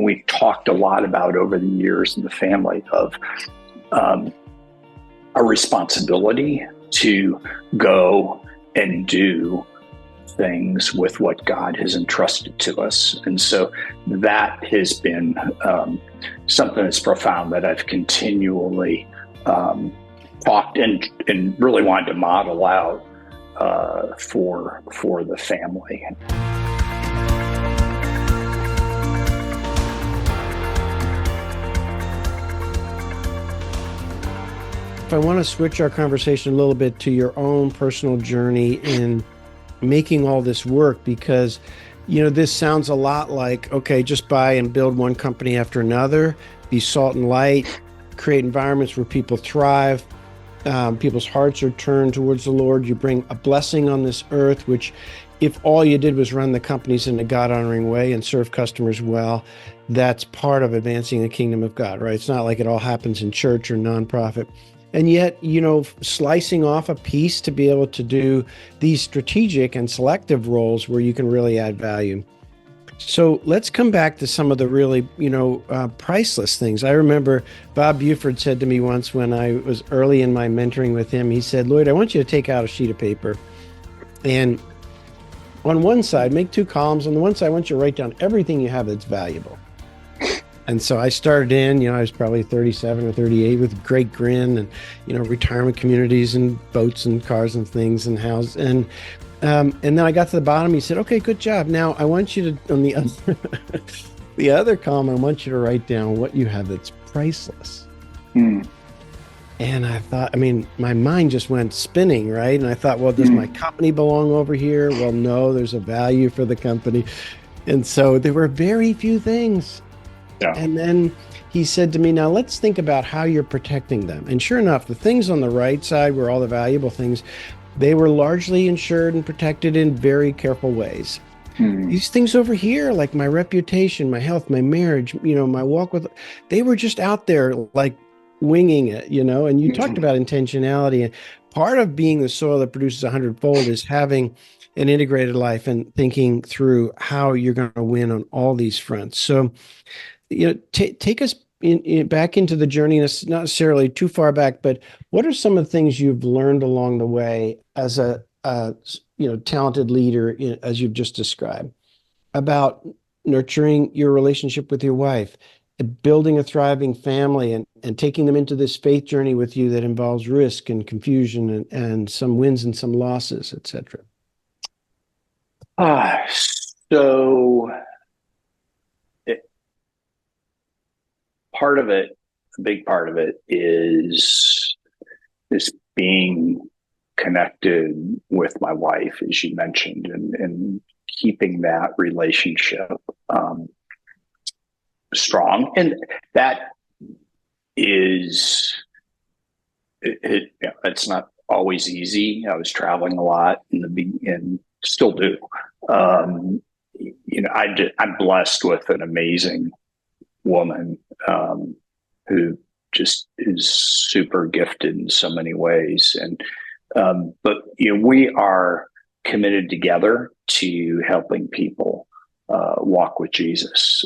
we've talked a lot about over the years in the family of a responsibility to go and do things with what God has entrusted to us. And so that has been something that's profound that I've continually talked and really wanted to model out for the family. I want to switch our conversation a little bit to your own personal journey in making all this work, because, this sounds a lot like, okay, just buy and build one company after another, be salt and light, create environments where people thrive, people's hearts are turned towards the Lord. You bring a blessing on this earth, which if all you did was run the companies in a God-honoring way and serve customers well, that's part of advancing the kingdom of God, right? It's not like it all happens in church or nonprofit. And yet, slicing off a piece to be able to do these strategic and selective roles where you can really add value. So let's come back to some of the really, priceless things. I remember Bob Buford said to me once when I was early in my mentoring with him, he said, "Lloyd, I want you to take out a sheet of paper and on one side, make 2 columns. On the one side, I want you to write down everything you have that's valuable." And so I started I was probably 37 or 38 with a great grin and, retirement communities and boats and cars and things and houses. And then I got to the bottom. He said, "Okay, good job. Now I want you to, on the other, the other column, I want you to write down what you have that's priceless." And I thought, my mind just went spinning, right? And I thought, well, does my company belong over here? Well, no, there's a value for the company. And so there were very few things. Yeah. And then he said to me, "Now let's think about how you're protecting them." And sure enough, the things on the right side were all the valuable things. They were largely insured and protected in very careful ways. These things over here, like my reputation, my health, my marriage, my walk with, they were just out there like winging it, and you talked about intentionality. And part of being the soil that produces 100-fold is having an integrated life and thinking through how you're going to win on all these fronts. So, take us back into the journey, and it's not necessarily too far back, but what are some of the things you've learned along the way as a talented leader, as you've just described, about nurturing your relationship with your wife, building a thriving family, and taking them into this faith journey with you that involves risk and confusion and some wins and some losses, et cetera? Part of it, a big part of it, is this being connected with my wife, as you mentioned, and keeping that relationship strong. And that is, it's not always easy. I was traveling a lot and still do. I'm blessed with an amazing woman who just is super gifted in so many ways. But we are committed together to helping people walk with Jesus.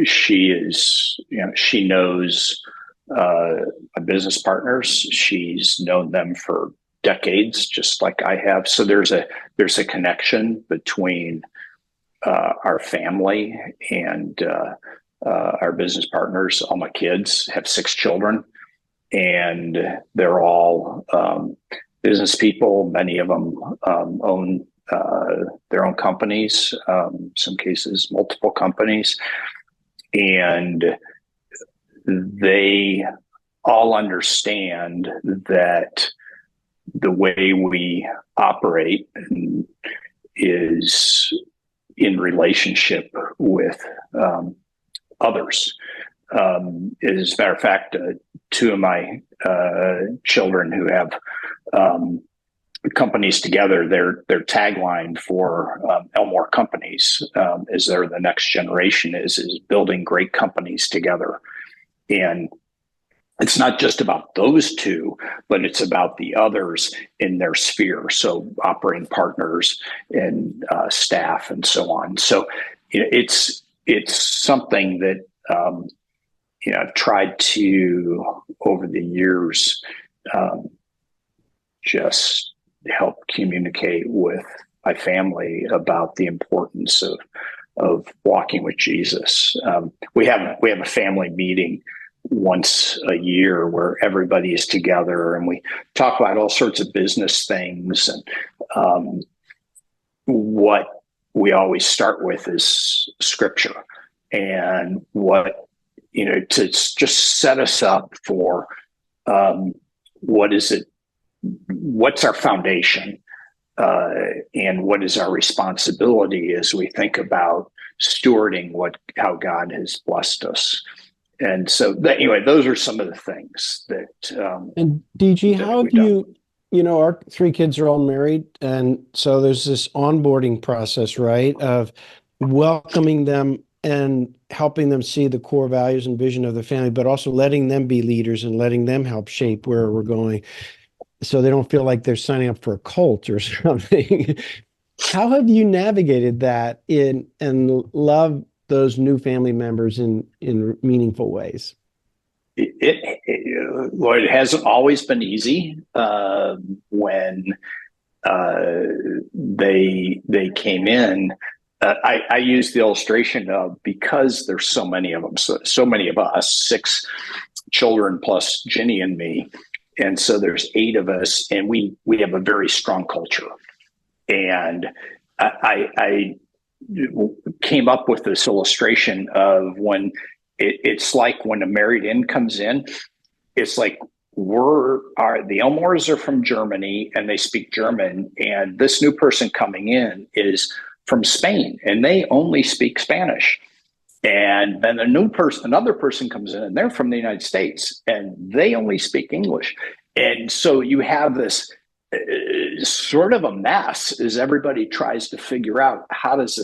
She is, she knows my business partners. She's known them for decades, just like I have. So there's a connection between our family and our business partners. All my kids have 6 children, and they're all business people. Many of them own their own companies, some cases multiple companies, and they all understand that the way we operate is in relationship with others. As a matter of fact, 2 of my children who have companies together, their tagline for Elmore companies, as they're the next generation, is building great companies together. And it's not just about those 2, but it's about the others in their sphere. So operating partners and staff and so on. So it's it's something that I've tried to over the years just help communicate with my family about the importance of walking with Jesus. We have a family meeting once a year where everybody is together and we talk about all sorts of business things. And what we always start with is scripture and what, to just set us up for what is it, what's our foundation, and what is our responsibility as we think about stewarding how God has blessed us. And so anyway, those are some of the things that. And DG, how have our three kids are all married, and so there's this onboarding process, right, of welcoming them and helping them see the core values and vision of the family, but also letting them be leaders and letting them help shape where we're going, so they don't feel like they're signing up for a cult or something. How have you navigated that and love those new family members in meaningful ways? Lord, it hasn't always been easy when they came in. I use the illustration of, because there's so many of them, so many of us, 6 children plus Ginny and me, and so there's 8 of us, and we have a very strong culture. And I came up with this illustration of when it's like when a married in comes in, it's like the Elmores are from Germany and they speak German, and this new person coming in is from Spain and they only speak Spanish. And then another person comes in and they're from the United States and they only speak English. And so you have this sort of a mess as everybody tries to figure out how does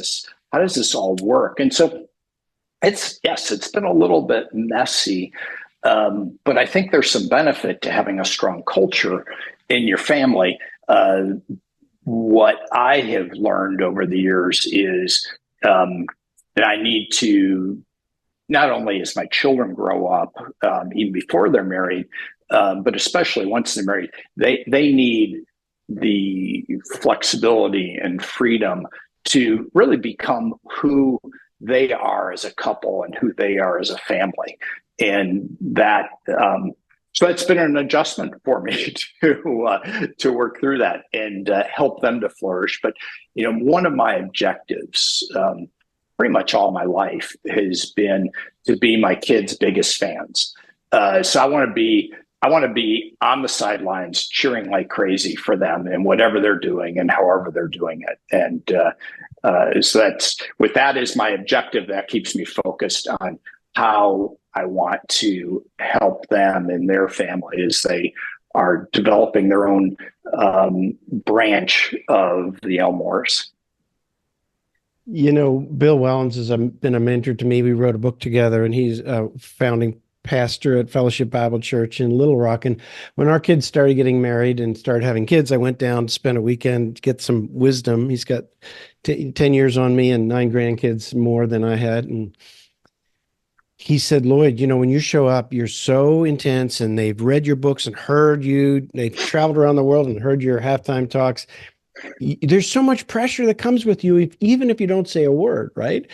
this all work. And so it's been a little bit messy, but I think there's some benefit to having a strong culture in your family. What I have learned over the years is that I need to, not only as my children grow up, even before they're married, but especially once they're married, they need the flexibility and freedom to really become who they are as a couple and who they are as a family. And that, so it's been an adjustment for me to work through that and help them to flourish. But, one of my objectives, pretty much all my life, has been to be my kids' biggest fans. So I want to be on the sidelines cheering like crazy for them and whatever they're doing and however they're doing it. And so with that as my objective, that keeps me focused on how I want to help them and their family as they are developing their own branch of the Elmores. Bill Wellens has been a mentor to me. We wrote a book together, and he's a founding pastor at Fellowship Bible Church in Little Rock. And when our kids started getting married and started having kids, I went down to spend a weekend to get some wisdom. He's got 10 years on me and 9 grandkids more than I had. And he said, Lloyd, when you show up, you're so intense, and they've read your books and heard you. They've traveled around the world and heard your halftime talks. There's so much pressure that comes with you, even if you don't say a word, right?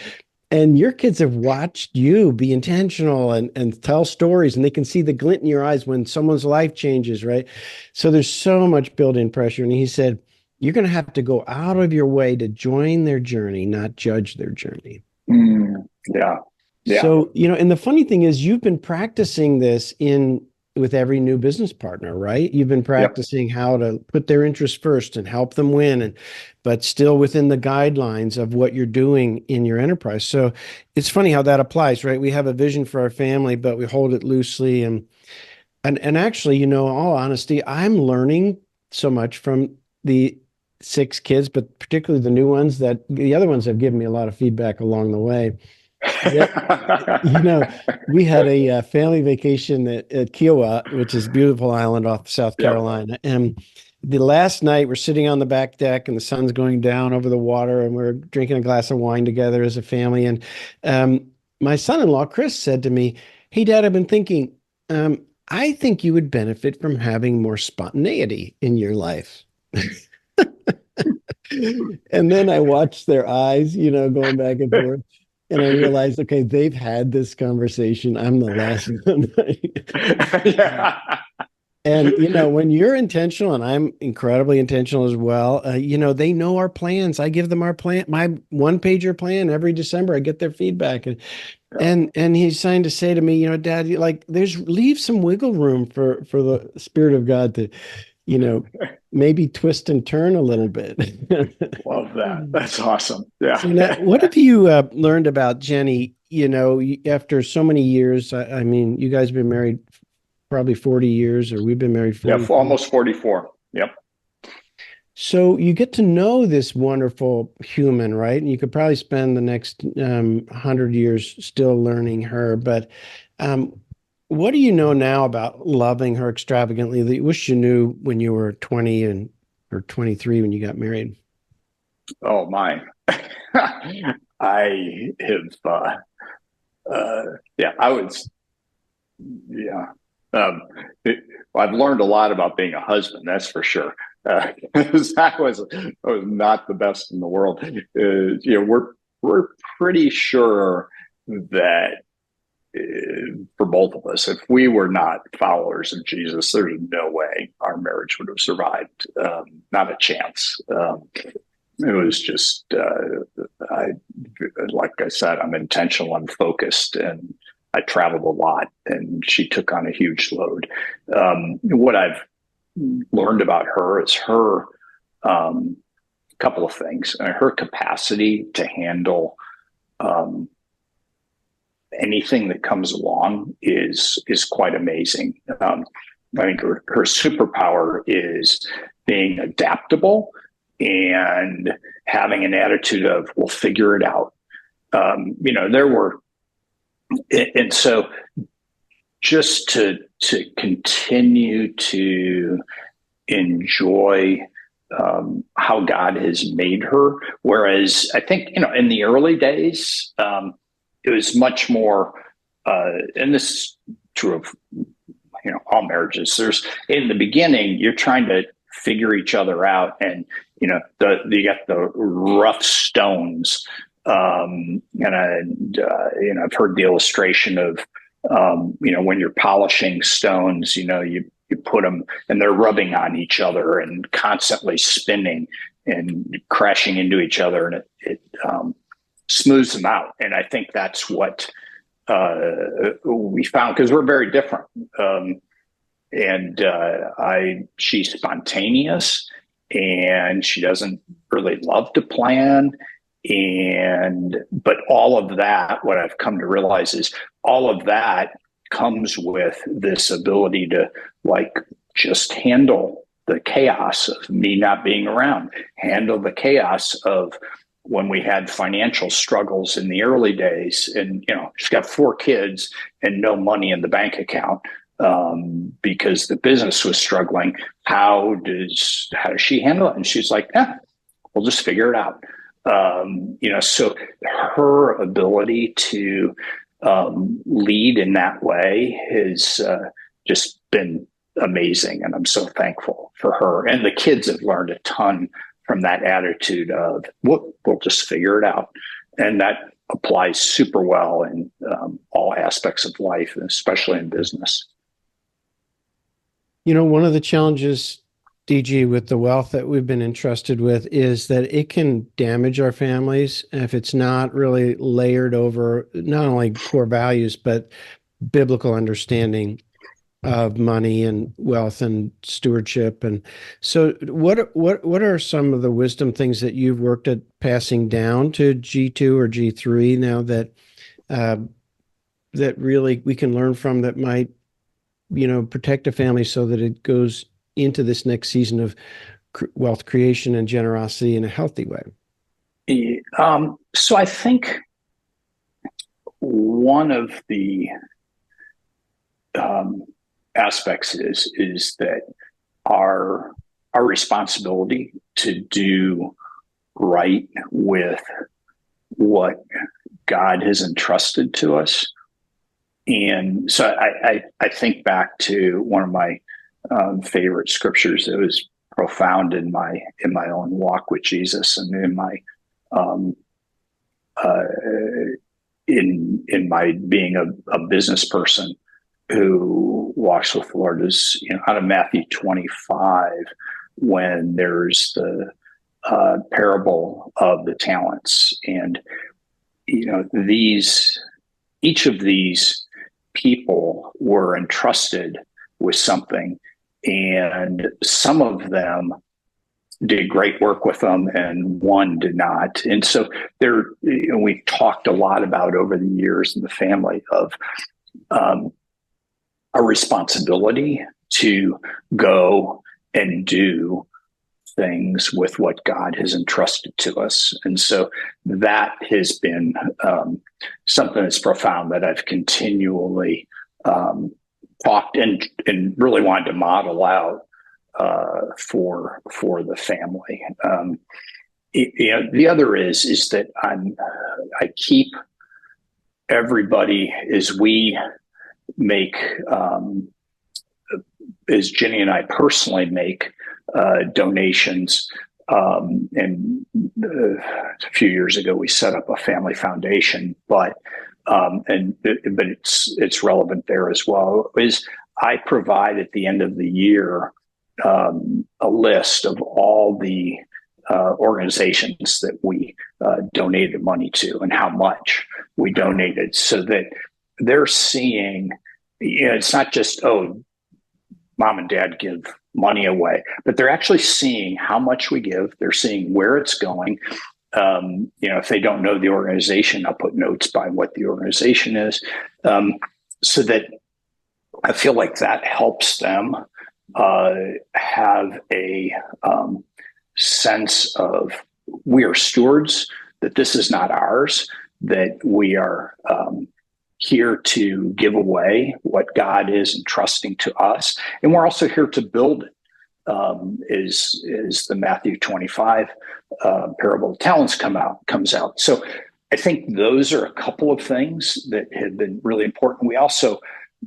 And your kids have watched you be intentional and tell stories, and they can see the glint in your eyes when someone's life changes, right? So there's so much built-in pressure. And he said, you're going to have to go out of your way to join their journey, not judge their journey. Yeah. So, and the funny thing is, you've been practicing this with every new business partner, right? You've been practicing how to put their interests first and help them win, but still within the guidelines of what you're doing in your enterprise. So it's funny how that applies, right? We have a vision for our family, but we hold it loosely. And actually, all honesty, I'm learning so much from the 6 kids, but particularly the new ones, that the other ones have given me a lot of feedback along the way. We had a family vacation at Kiowa, which is a beautiful island off South Carolina. And the last night we're sitting on the back deck and the sun's going down over the water and we're drinking a glass of wine together as a family. And my son-in-law, Chris, said to me, "Hey, Dad, I've been thinking, I think you would benefit from having more spontaneity in your life." And then I watched their eyes, going back and forth. And I realized, okay, they've had this conversation. I'm the last one. Yeah. And when you're intentional, and I'm incredibly intentional as well, they know our plans. I give them our plan, my one-pager plan every December. I get their feedback, and he's trying to say to me, Dad, leave some wiggle room for the Spirit of God to, maybe twist and turn a little bit. Love that. That's awesome. Yeah. So now, what have you learned about Jenny? After so many years, I mean, you guys have been married probably 40 years, or we've been married 40. Yeah, almost 44. Yep. So you get to know this wonderful human, right? And you could probably spend the next 100 years still learning her. But what do you know now about loving her extravagantly that you wish you knew when you were 20 or 23 when you got married? Oh my. I have yeah, I was yeah. Um, I've learned a lot about being a husband, that's for sure. 'Cause I was not the best in the world. We're pretty sure that for both of us, if we were not followers of Jesus, there's no way our marriage would have survived. Not a chance. It was just, like I said, I'm intentional, I'm focused, and I traveled a lot, and she took on a huge load. What I've learned about her is her couple of things. Her capacity to handle anything that comes along is quite amazing. I think her superpower is being adaptable and having an attitude of we'll figure it out. There were, and so just to continue to enjoy how God has made her. Whereas I think, in the early days, it was much more, and this is true of, all marriages. There's, in the beginning, you're trying to figure each other out, and, you got the rough stones. And I've heard the illustration of, when you're polishing stones, you put them and they're rubbing on each other and constantly spinning and crashing into each other, and it smooths them out. And I think that's what we found, because we're very different. She's spontaneous, and she doesn't really love to plan. But all of that, what I've come to realize is all of that comes with this ability to just handle the chaos of me not being around, handle the chaos of when we had financial struggles in the early days, and, she's got 4 kids and no money in the bank account, because the business was struggling. How does she handle it? And she's like, we'll just figure it out. So her ability to lead in that way has just been amazing. And I'm so thankful for her. And the kids have learned a ton from that attitude of, we'll just figure it out. And that applies super well in all aspects of life, especially in business. One of the challenges, DG, with the wealth that we've been entrusted with is that it can damage our families if it's not really layered over not only core values, but biblical understanding of money and wealth and stewardship. And so what are some of the wisdom things that you've worked at passing down to G2 or G3 now that that really we can learn from, that might, protect a family so that it goes into this next season of wealth creation and generosity in a healthy way? So I think one of the aspects is that our our responsibility to do right with what God has entrusted to us. And so I think back to one of my favorite scriptures that was profound in my own walk with Jesus, and in my um, uh, in my being a business person who walks with the Lord, is out of Matthew 25, when there's the parable of the talents. And these each of these people were entrusted with something, and some of them did great work with them and one did not. And so we've talked a lot about over the years in the family of a responsibility to go and do things with what God has entrusted to us. And so that has been something that's profound, that I've continually talked and really wanted to model out for the family. The other is that I keep everybody, as we make, as Jenny and I personally make donations. And a few years ago, we set up a family foundation, but it's relevant there as well. Is I provide at the end of the year a list of all the organizations that we donated money to and how much we donated, so that they're seeing, it's not just, oh, mom and dad give money away, but they're actually seeing how much we give. They're seeing where it's going. If they don't know the organization, I'll put notes by what the organization is, so that I feel like that helps them have a sense of, we are stewards, that this is not ours, that we are here to give away what God is entrusting to us. And we're also here to build it, is the Matthew 25 parable of talents comes out. So I think those are a couple of things that have been really important. We also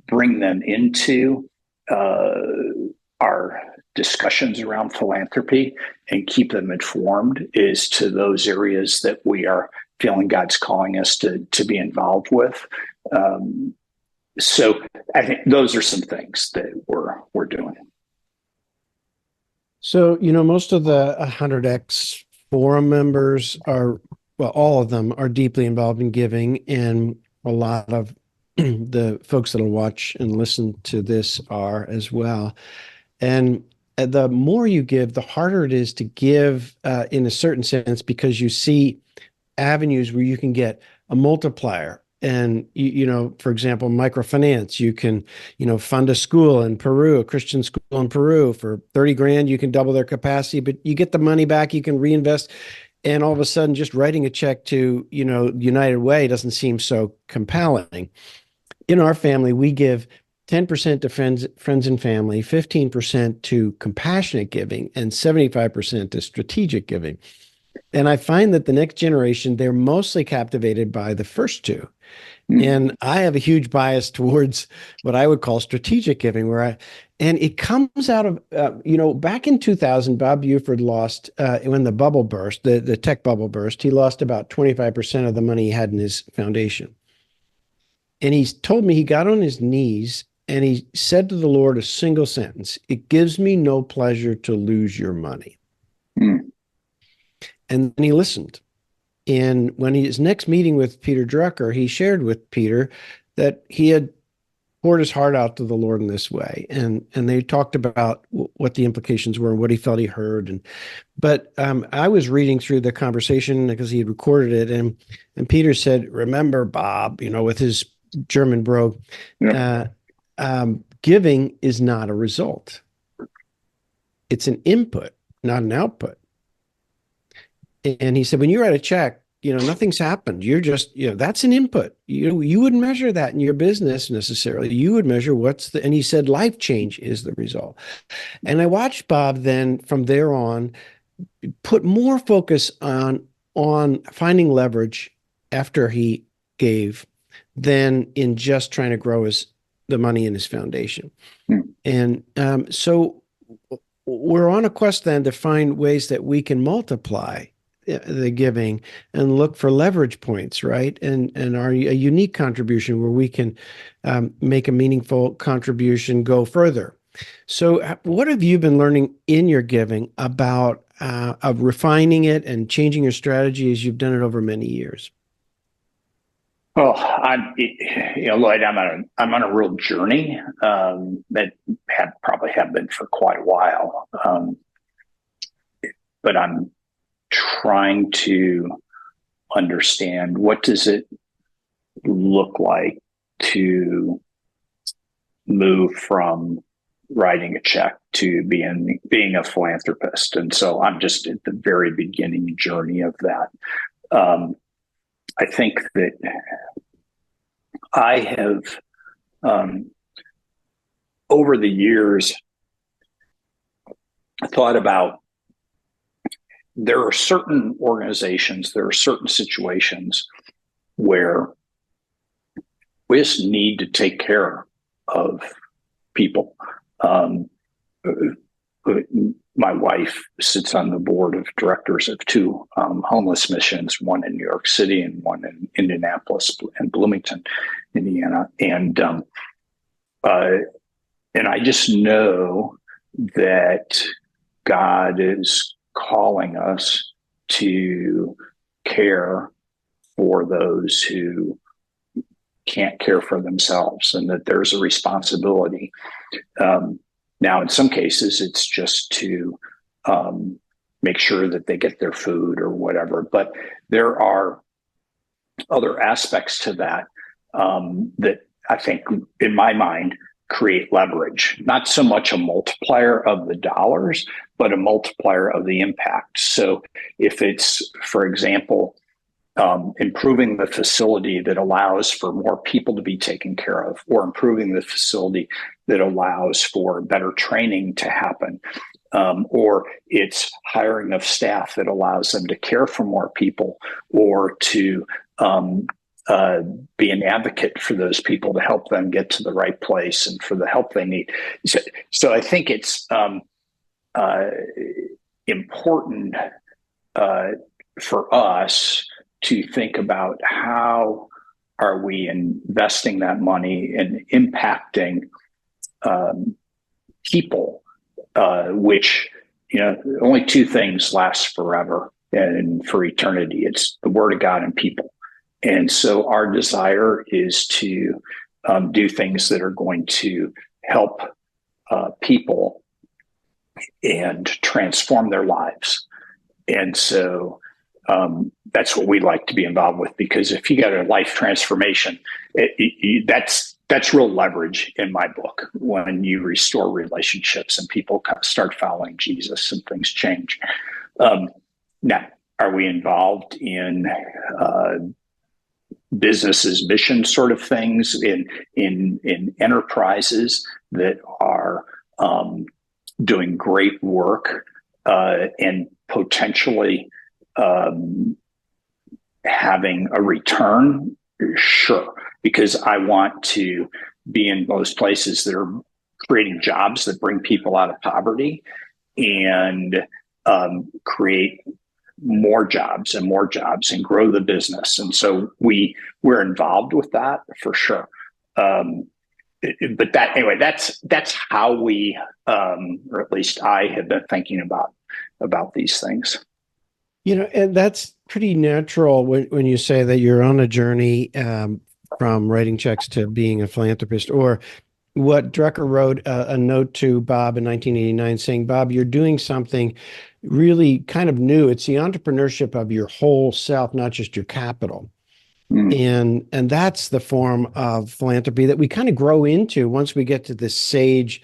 bring them into our discussions around philanthropy and keep them informed as to those areas that we are feeling God's calling us to be involved with. So I think those are some things that we're doing. So, most of the 100X forum members are, well, all of them are deeply involved in giving, and a lot of the folks that'll watch and listen to this are as well. And the more you give, the harder it is to give in a certain sense, because you see avenues where you can get a multiplier. And, for example, microfinance, you can, fund a school in Peru, a Christian school in Peru for 30 grand, you can double their capacity, but you get the money back, you can reinvest. And all of a sudden, just writing a check to, United Way doesn't seem so compelling. In our family, we give 10% to friends and family, 15% to compassionate giving, and 75% to strategic giving. And I find that the next generation, they're mostly captivated by the first two. And I have a huge bias towards what I would call strategic giving, and it comes out of, back in 2000, Bob Buford lost, when the bubble burst, the tech bubble burst, he lost about 25% of the money he had in his foundation. And he told me he got on his knees and he said to the Lord a single sentence: "It gives me no pleasure to lose your money." And then he listened. And when his next meeting with Peter Drucker, he shared with Peter that he had poured his heart out to the Lord in this way. And they talked about what the implications were and what he felt he heard. But I was reading through the conversation because he had recorded it. And Peter said, "Remember, Bob," with his German brogue, giving is not a result. It's an input, not an output. And he said, when you write a check, nothing's happened. You're just, that's an input. You wouldn't measure that in your business necessarily. You would measure and he said life change is the result. And I watched Bob then from there on put more focus on finding leverage after he gave than in just trying to grow the money in his foundation. And so we're on a quest then to find ways that we can multiply the giving and look for leverage points, right? And a unique contribution where we can make a meaningful contribution go further. So what have you been learning in your giving about of refining it and changing your strategy as you've done it over many years? Well, Lloyd, I'm on a real journey that probably have been for quite a while, but I'm trying to understand what does it look like to move from writing a check to being a philanthropist. And so I'm just at the very beginning journey of that. I think that I have, over the years, thought about there are certain organizations, there are certain situations where we just need to take care of people. My wife sits on the board of directors of two homeless missions, one in New York City and one in Indianapolis and Bloomington, Indiana. And I just know that God is calling us to care for those who can't care for themselves, and that there's a responsibility. Now, in some cases, it's just to make sure that they get their food or whatever. But there are other aspects to that that I think, in my mind, create leverage. Not so much a multiplier of the dollars, but a multiplier of the impact. So if it's, for example, improving the facility that allows for more people to be taken care of, or improving the facility that allows for better training to happen, or it's hiring of staff that allows them to care for more people, or to be an advocate for those people to help them get to the right place and for the help they need. So I think it's important for us to think about how are we investing that money and impacting people, which, only two things last forever and for eternity. It's the Word of God and people. And so our desire is to do things that are going to help people and transform their lives. And so that's what we like to be involved with, because if you got a life transformation, that's real leverage in my book, when you restore relationships and people start following Jesus and things change. Now, are we involved in businesses, mission sort of things, in enterprises that are doing great work and potentially having a return? Sure, because I want to be in those places that are creating jobs that bring people out of poverty and create more jobs and grow the business. And so we're involved with that for sure. But that's how we, or at least I, have been thinking about these things. And that's pretty natural when you say that you're on a journey from writing checks to being a philanthropist. Or what Drucker wrote a note to Bob in 1989 saying, Bob, you're doing something really kind of new. It's the entrepreneurship of your whole self, not just your capital. Mm. And that's the form of philanthropy that we kind of grow into once we get to this sage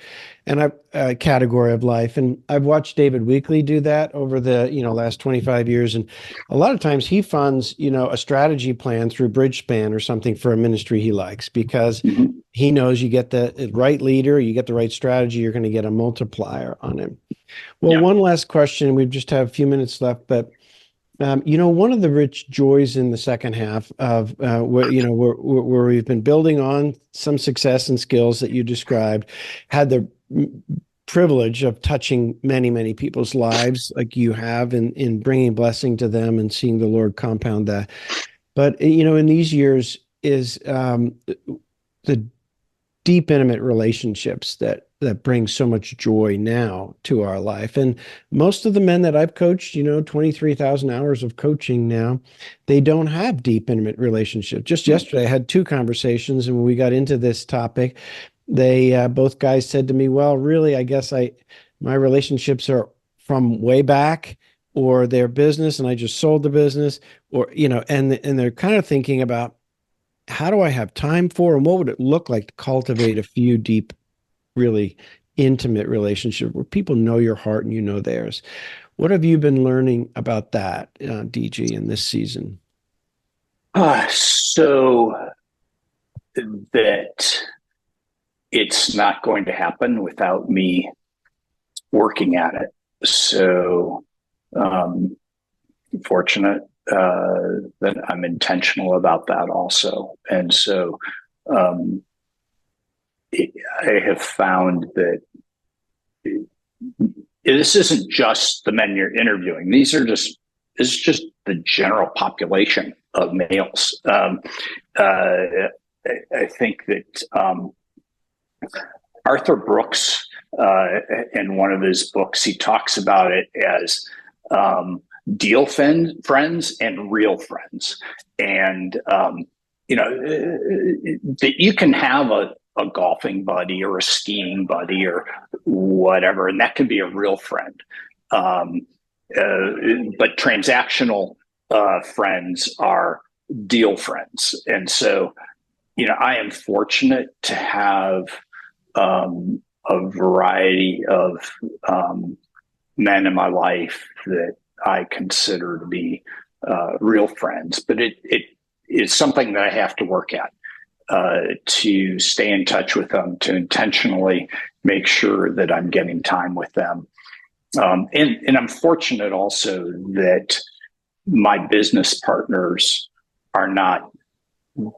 and category of life. And I've watched David Weekley do that over the last 25 years. And a lot of times he funds a strategy plan through Bridgespan or something for a ministry he likes, because Mhm. he knows you get the right leader, you get the right strategy, you're going to get a multiplier on him. Well, Yeah. one last question. We just have a few minutes left, but one of the rich joys in the second half of where we've been building on some success and skills that you described, had the privilege of touching many, many people's lives like you have, in bringing blessing to them and seeing the Lord compound that. But, in these years is the deep, intimate relationships that bring so much joy now to our life. And most of the men that I've coached, 23,000 hours of coaching now, they don't have deep, intimate relationships. Just yesterday, I had two conversations, and when we got into this topic, they both guys said to me, "Well, really, I guess my relationships are from way back." Or their business, and I just sold the business, and they're kind of thinking about, how do I have time for, and what would it look like to cultivate a few deep, really intimate relationships where people know your heart and you know theirs? What have you been learning about that, DG, in this season? So that it's not going to happen without me working at it. So, um, fortunate that I'm intentional about that also. And so, um, I have found that this isn't just the men you're interviewing. This is just the general population of males. I think that Arthur Brooks, in one of his books, he talks about it as deal friends and real friends. And, that you can have a golfing buddy or a skiing buddy or whatever, and that can be a real friend. But transactional friends are deal friends. And so, I am fortunate to have a variety of men in my life that I consider to be real friends, but it is something that I have to work at to stay in touch with them, to intentionally make sure that I'm getting time with them. And I'm fortunate also that my business partners are not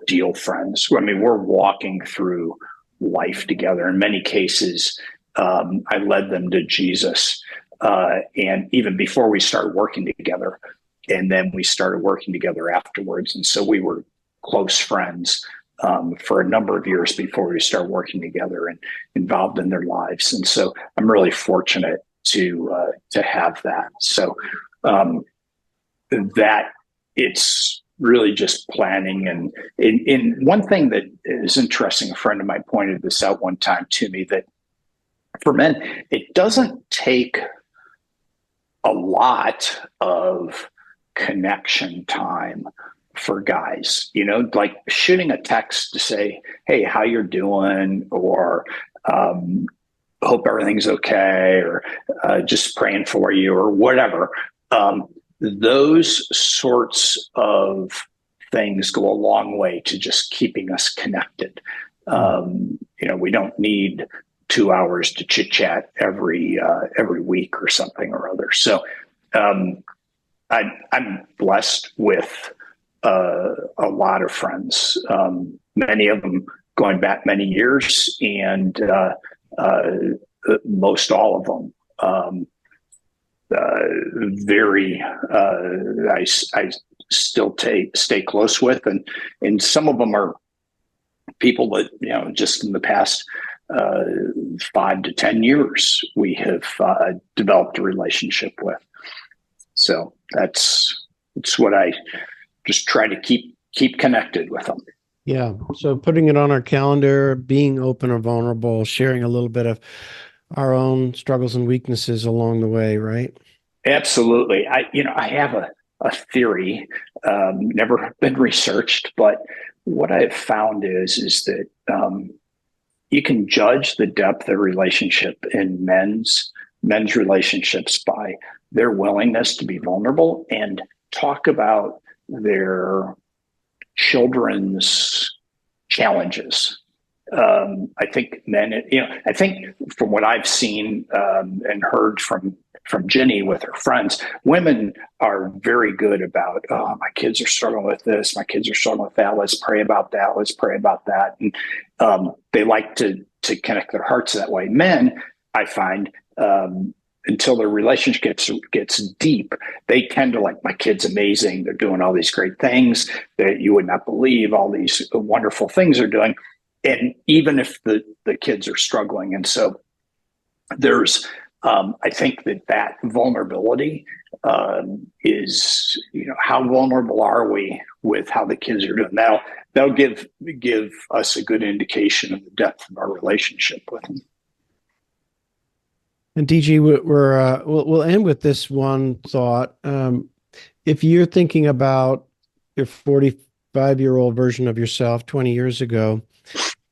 deal friends. I mean, we're walking through life together. In many cases, I led them to Jesus. And even before we started working together, and then we started working together afterwards. And so we were close friends for a number of years before we started working together and involved in their lives. And so I'm really fortunate to have that. So that it's really just planning. And in one thing that is interesting, a friend of mine pointed this out one time to me, that for men, it doesn't take a lot of connection time for guys, like shooting a text to say, "Hey, how you're doing?" or "Hope everything's okay," or "Just praying for you," or whatever. Those sorts of things go a long way to just keeping us connected. We don't need 2 hours to chit chat every week or something or other. So I'm blessed with a lot of friends, many of them going back many years, and most all of them I still stay close with, and some of them are people that just in the past 5 to 10 years we have developed a relationship with. So that's what I just try to keep connected with them. Yeah. So putting it on our calendar, being open and vulnerable, sharing a little bit of our own struggles and weaknesses along the way, right? Absolutely. I have a theory, never been researched, but what I've found is that you can judge the depth of relationship in men's relationships by their willingness to be vulnerable and talk about their children's challenges. I think men, I think from what I've seen and heard from Jenny with her friends, women are very good about, oh, my kids are struggling with this, my kids are struggling with that. Let's pray about that. Let's pray about that. And they like to connect their hearts that way. Men, I find, until their relationship gets deep, they tend to like, my kid's amazing. They're doing all these great things that you would not believe, all these wonderful things they're doing. And even if the kids are struggling. And so there's, I think that vulnerability is, how vulnerable are we with how the kids are doing? That'll give us a good indication of the depth of our relationship with them. And DG, we'll end with this one thought. If you're thinking about your 45-year-old version of yourself 20 years ago,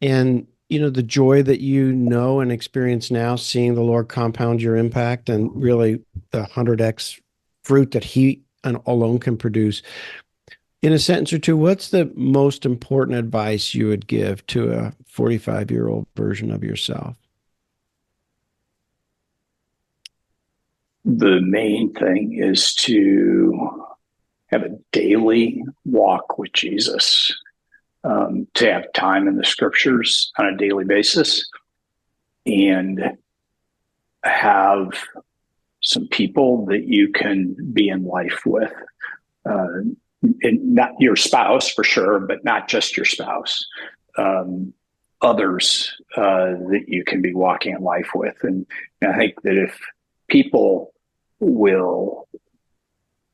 and the joy that and experience now, seeing the Lord compound your impact and really the 100x fruit that He alone can produce. In a sentence or two, what's the most important advice you would give to a 45-year-old version of yourself? The main thing is to have a daily walk with Jesus. To have time in the scriptures on a daily basis and have some people that you can be in life with. And not your spouse for sure, but not just your spouse. Others that you can be walking in life with. And I think that if people will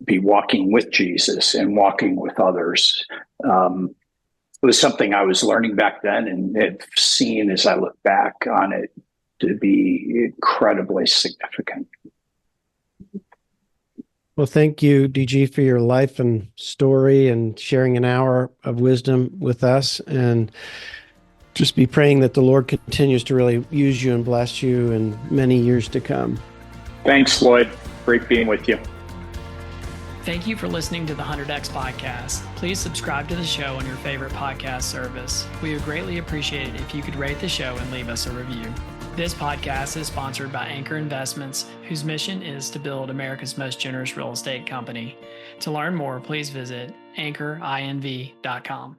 be walking with Jesus and walking with others, it was something I was learning back then and have seen as I look back on it to be incredibly significant. Well, thank you, DG, for your life and story and sharing an hour of wisdom with us. And just be praying that the Lord continues to really use you and bless you in many years to come. Thanks, Lloyd. Great being with you. Thank you for listening to the 100X podcast. Please subscribe to the show on your favorite podcast service. We would greatly appreciate it if you could rate the show and leave us a review. This podcast is sponsored by Anchor Investments, whose mission is to build America's most generous real estate company. To learn more, please visit anchorinv.com.